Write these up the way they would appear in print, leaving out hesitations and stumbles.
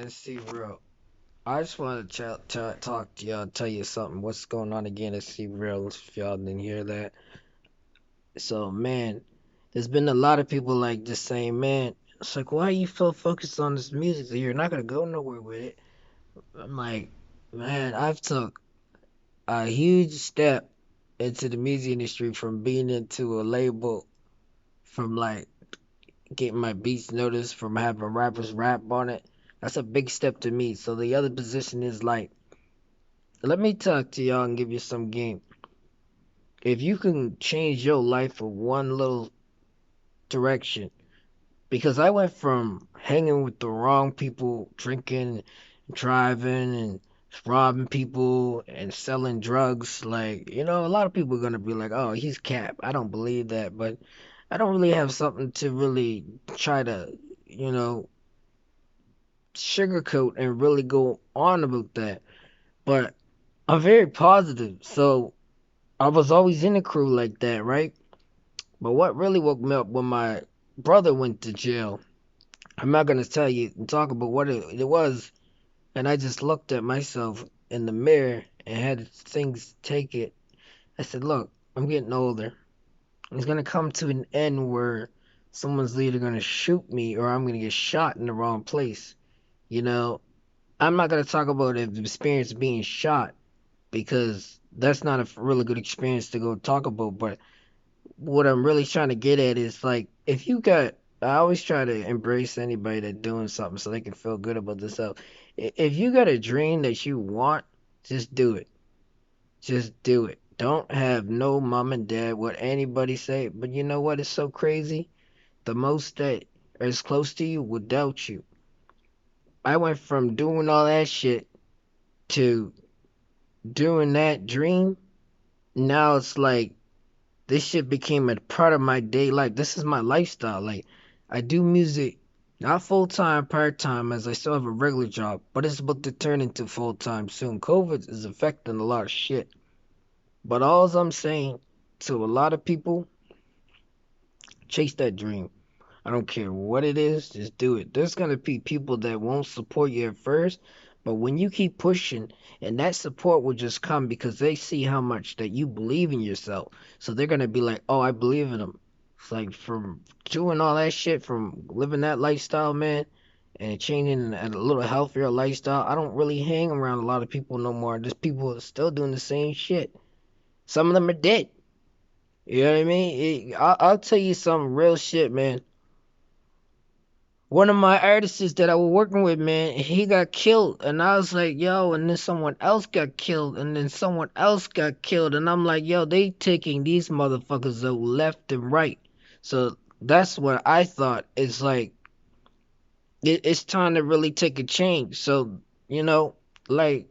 Let's see, real. I just want to talk to y'all, tell you something. What's going on again? Let's see, real. If y'all didn't hear that. So, man, there's been a lot of people like just saying, man, it's like, why you so focused on this music that you're not gonna go nowhere with it? I'm like, man, I've took a huge step into the music industry from being into a label, from like getting my beats noticed, from having rappers rap on it. That's a big step to me. So the other position is like, let me talk to y'all and give you some game. If you can change your life for one little direction, because I went from hanging with the wrong people, drinking, driving, and robbing people and selling drugs. Like, a lot of people are gonna be like, "Oh, he's cap." I don't believe that, but I don't really have something to really try to, you know, sugarcoat and really go on about that. But I'm very positive, so I was always in a crew like that, right? But what really woke me up when my brother went to jail, I'm not gonna tell you and talk about what it was, and I just looked at myself in the mirror and had things take it. I said, look, I'm getting older. It's gonna come to an end where someone's either gonna shoot me or I'm gonna get shot in the wrong place. You know, I'm not gonna talk about the experience being shot because that's not a really good experience to go talk about, but what I'm really trying to get at is like if you got I always try to embrace anybody that's doing something so they can feel good about themselves. If you got a dream that you want, just do it. Just do it. Don't have no mom and dad what anybody say. But you know what is so crazy? The most that is close to you will doubt you. I went from doing all that shit to doing that dream. Now it's like this shit became a part of my day life. This is my lifestyle. Like I do music not full time, part time, as I still have a regular job, but it's about to turn into full time soon. COVID is affecting a lot of shit. But all I'm saying to a lot of people, chase that dream. I don't care what it is, just do it. There's gonna be people that won't support you at first, but when you keep pushing, and that support will just come because they see how much that you believe in yourself. So they're gonna be like, "Oh, I believe in them." It's like from doing all that shit, from living that lifestyle, man, and changing a little healthier lifestyle. I don't really hang around a lot of people no more. Just people are still doing the same shit. Some of them are dead. You know what I mean? I'll tell you some real shit, man. One of my artists that I was working with, man, he got killed. And I was like, yo, and then someone else got killed. And then someone else got killed. And I'm like, yo, they taking these motherfuckers out left and right. So that's what I thought. It's like, it's time to really take a change. So, you know, like,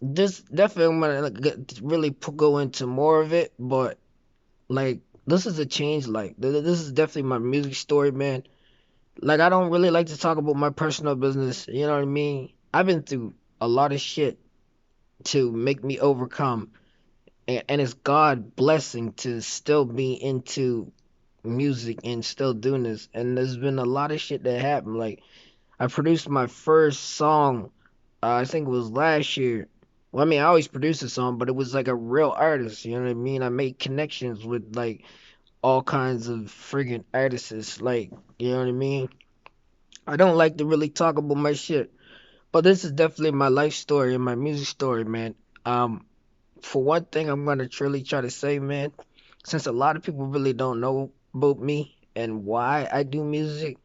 this definitely, I'm gonna really go into more of it. But, like, this is a change. Like, this is definitely my music story, man. Like I don't really like to talk about my personal business, you know what I mean? I've been through a lot of shit to make me overcome, and it's God blessing to still be into music and still doing this. And there's been a lot of shit that happened. Like I produced my first song, I think it was last year. Well, I mean, I always produce a song, but it was like a real artist. You know what I mean? I made connections with like all kinds of friggin' artists. Like, you know what I mean? I don't like to really talk about my shit, but this is definitely my life story and my music story, man. Um, for one thing, I'm gonna truly try to say, man, since a lot of people really don't know about me and why I do music,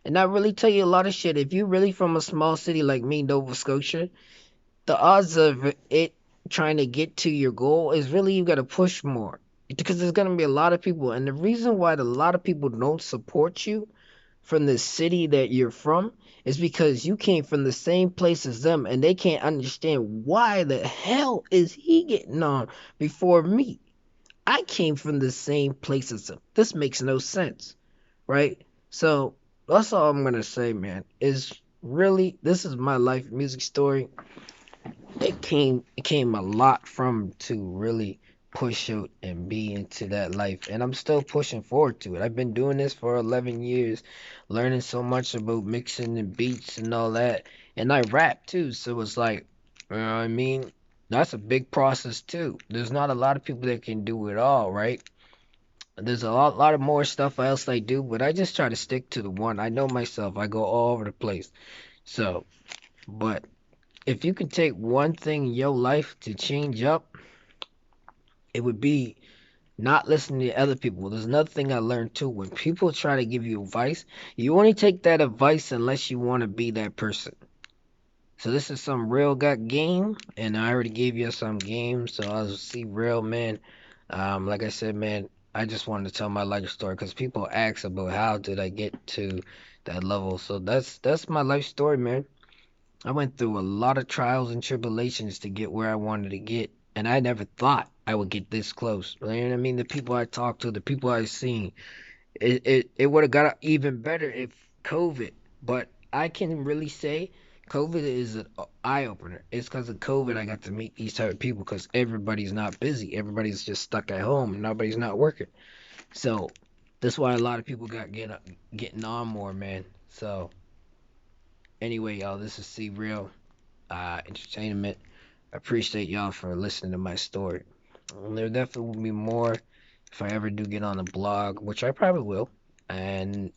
and I really tell you a lot of shit. If you really from a small city like me, Nova Scotia, the odds of it trying to get to your goal is really you gotta push more because there's gonna be a lot of people, and the reason why a lot of people don't support you from the city that you're from is because you came from the same place as them and they can't understand why the hell is he getting on before me. I came from the same place as him. This makes no sense, right? So that's all I'm gonna say, man. Is really this is my life music story. It came a lot from to really push out and be into that life. And I'm still pushing forward to it. I've been doing this for 11 years, learning so much about mixing and beats and all that. And I rap too, so it's like, you know what I mean? That's a big process too. There's not a lot of people that can do it all, right? There's a lot of more stuff else I do, but I just try to stick to the one. I know myself. I go all over the place. So, but if you could take one thing in your life to change up, it would be not listening to other people. There's another thing I learned too. When people try to give you advice, you only take that advice unless you want to be that person. So this is some real got game, and I already gave you some game. So I was see real man. Like I said, man, I just wanted to tell my life story because people ask about how did I get to that level. So that's my life story, man. I went through a lot of trials and tribulations to get where I wanted to get, and I never thought I would get this close. You know what I mean? The people I talked to, the people I seen, it would have got even better if COVID. But I can really say COVID is an eye opener. It's because of COVID I got to meet these type of people because everybody's not busy. Everybody's just stuck at home and nobody's not working. So that's why a lot of people getting on more, man. So anyway, y'all, this is C Real Entertainment. I appreciate y'all for listening to my story. There definitely will be more if I ever do get on a blog, which I probably will, and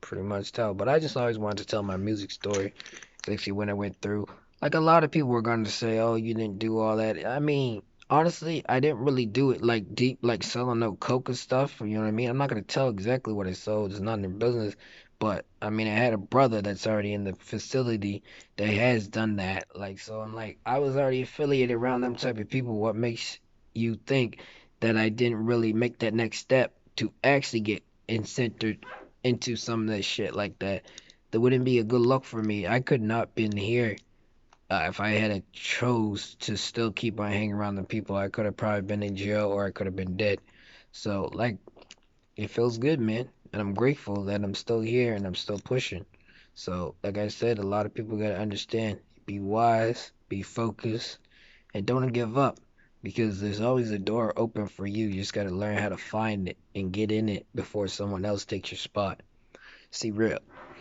pretty much tell. But I just always wanted to tell my music story, especially when I went through. Like a lot of people were going to say, "Oh, you didn't do all that." I mean, honestly, I didn't really do it like deep, like selling no coke and stuff. You know what I mean? I'm not gonna tell exactly what I sold. It's none of their business. But I mean, I had a brother that's already in the facility that has done that. Like, so I'm like, I was already affiliated around them type of people. What makes you think that I didn't really make that next step to actually get centered into some of that shit like that? That wouldn't be a good look for me. I could not been here if I had a chose to still keep on hanging around the people. I could have probably been in jail or I could have been dead. So like it feels good, man. And I'm grateful that I'm still here and I'm still pushing. So, like I said, a lot of people got to understand be wise, be focused, and don't give up because there's always a door open for you. You just got to learn how to find it and get in it before someone else takes your spot. See, real.